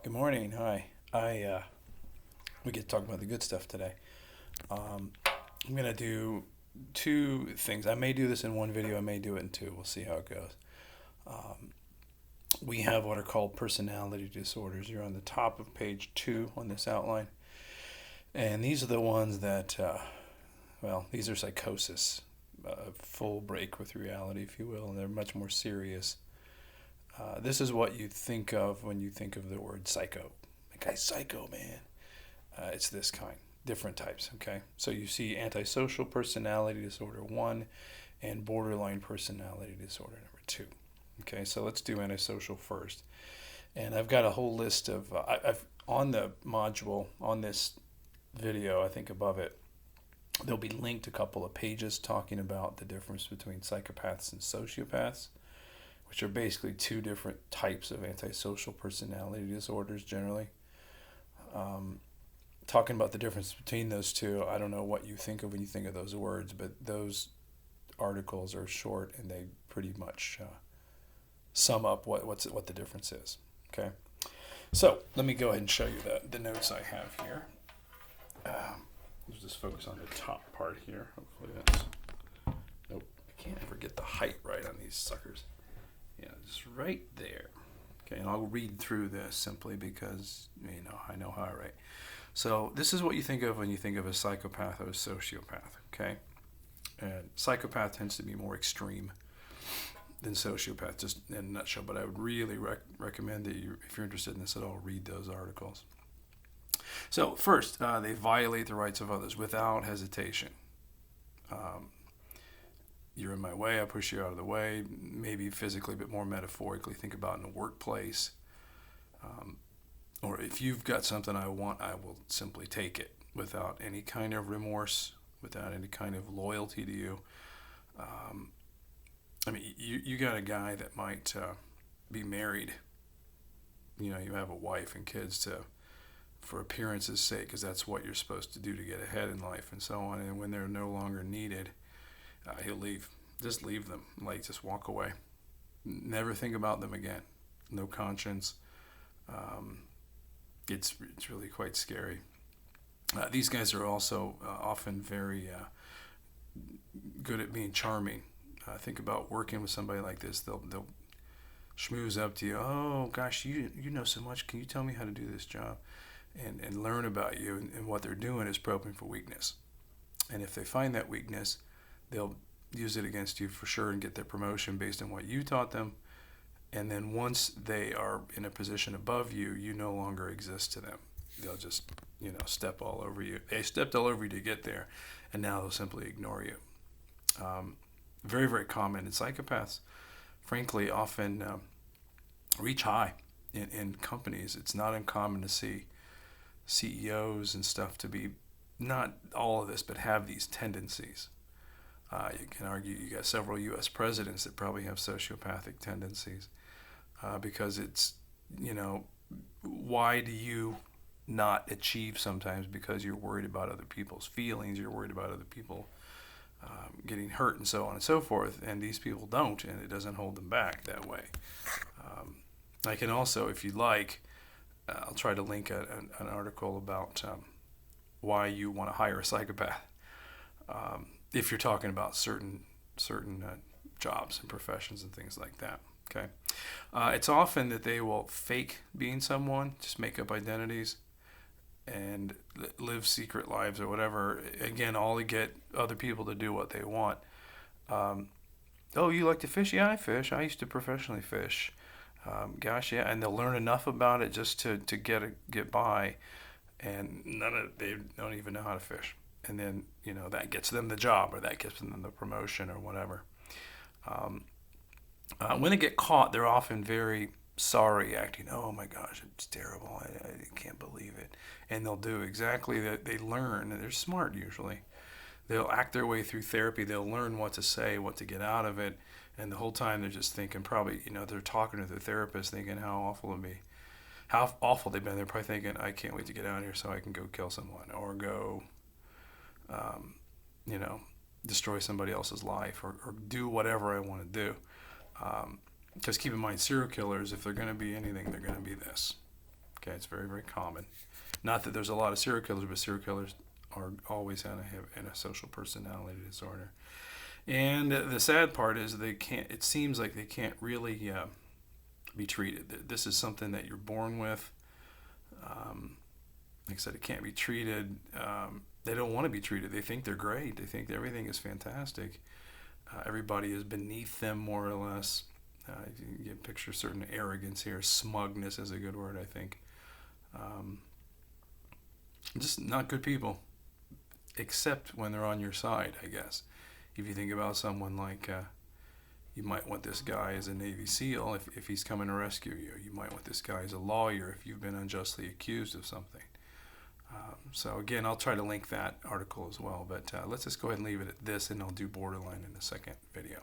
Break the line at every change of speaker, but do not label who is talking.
Good morning. Hi. We get to talk about the good stuff today. Um, I'm gonna do two things. I may do this in one video. I may do it in two. We'll see how it goes. Um, we have what are called personality disorders. You're on the top of page two on this outline, and these are the ones that, these are psychosis, full break with reality, if you will, and they're much more serious. This is what you think of when you think of the word psycho. That guy's psycho, man. It's this kind, different types. Okay, so you see antisocial personality disorder 1 and borderline personality disorder number 2. Okay, so let's do antisocial first. And I've got a whole list of I've on the module on this video. I think above it there'll be linked a couple of pages talking about the difference between psychopaths and sociopaths, which are basically two different types of antisocial personality disorders generally. Um, Talking about the difference between those two, I don't know what you think of when you think of those words, but those articles are short and they pretty much sum up what the difference is. Okay, so let me go ahead and show you the notes I have here. Let's just focus on the top part here. Hopefully that's nope. I can't ever get the height right on these suckers. Yeah, just right there. Okay, and I'll read through this simply because I know how I write. So this is what you think of when you think of a psychopath or a sociopath, okay? And psychopath tends to be more extreme than sociopath, just in a nutshell. But I would really recommend that you, if you're interested in this at all, read those articles. So first, they violate the rights of others without hesitation. Um, you're in my way, I push you out of the way, maybe physically, but more metaphorically. Think about in the workplace. Or if you've got something I want, I will simply take it without any kind of remorse, without any kind of loyalty to you. You got a guy that might be married. You have a wife and kids for appearance's sake, because that's what you're supposed to do to get ahead in life and so on. And when they're no longer needed, he'll leave. Just leave them. Just walk away. Never think about them again. No conscience. It's really quite scary. These guys are also often very good at being charming. Think about working with somebody like this. They'll schmooze up to you. Oh gosh, you know so much. Can you tell me how to do this job? And learn about you. And what they're doing is probing for weakness. And if they find that weakness, they'll use it against you for sure and get their promotion based on what you taught them. And then once they are in a position above you, you no longer exist to them. They'll just, step all over you. They stepped all over you to get there, and now they'll simply ignore you. Very, very common. And psychopaths, frankly, often reach high in companies. It's not uncommon to see CEOs and stuff to be, not all of this, but have these tendencies. You can argue you got several U.S. presidents that probably have sociopathic tendencies. Because it's, why do you not achieve sometimes? Because you're worried about other people's feelings, you're worried about other people getting hurt and so on and so forth, and these people don't, and it doesn't hold them back that way. I can also, if you'd like, I'll try to link an article about why you want to hire a psychopath if you're talking about certain jobs and professions and things like that. Okay, it's often that they will fake being someone, just make up identities, and live secret lives or whatever. Again, all to get other people to do what they want. Oh, you like to fish? Yeah, I fish. I used to professionally fish. Gosh, yeah, and they'll learn enough about it just to get by, and they don't even know how to fish. And then that gets them the job, or that gets them the promotion, or whatever. When they get caught, they're often very sorry, acting, oh my gosh, it's terrible, I can't believe it. And they'll do exactly that. They learn, and they're smart usually. They'll act their way through therapy. They'll learn what to say, what to get out of it. And the whole time they're just thinking, probably, they're talking to their therapist thinking how awful it'd be. How awful they've been. They're probably thinking, I can't wait to get out of here so I can go kill someone or go, destroy somebody else's life or do whatever I want to do. Because keep in mind, serial killers, if they're going to be anything, they're going to be this. Okay, it's very, very common. Not that there's a lot of serial killers, but serial killers are always going to have a social personality disorder. And the sad part is they can't. It seems like they can't really be treated. This is something that you're born with. Like I said, it can't be treated. They don't want to be treated. They think they're great. They think everything is fantastic. Everybody is beneath them, more or less. You can picture certain arrogance here. Smugness is a good word, I think. Just not good people, except when they're on your side, I guess. If you think about someone like, you might want this guy as a Navy SEAL if he's coming to rescue you. You might want this guy as a lawyer if you've been unjustly accused of something. So again, I'll try to link that article as well. But let's just go ahead and leave it at this, and I'll do borderline in the second video.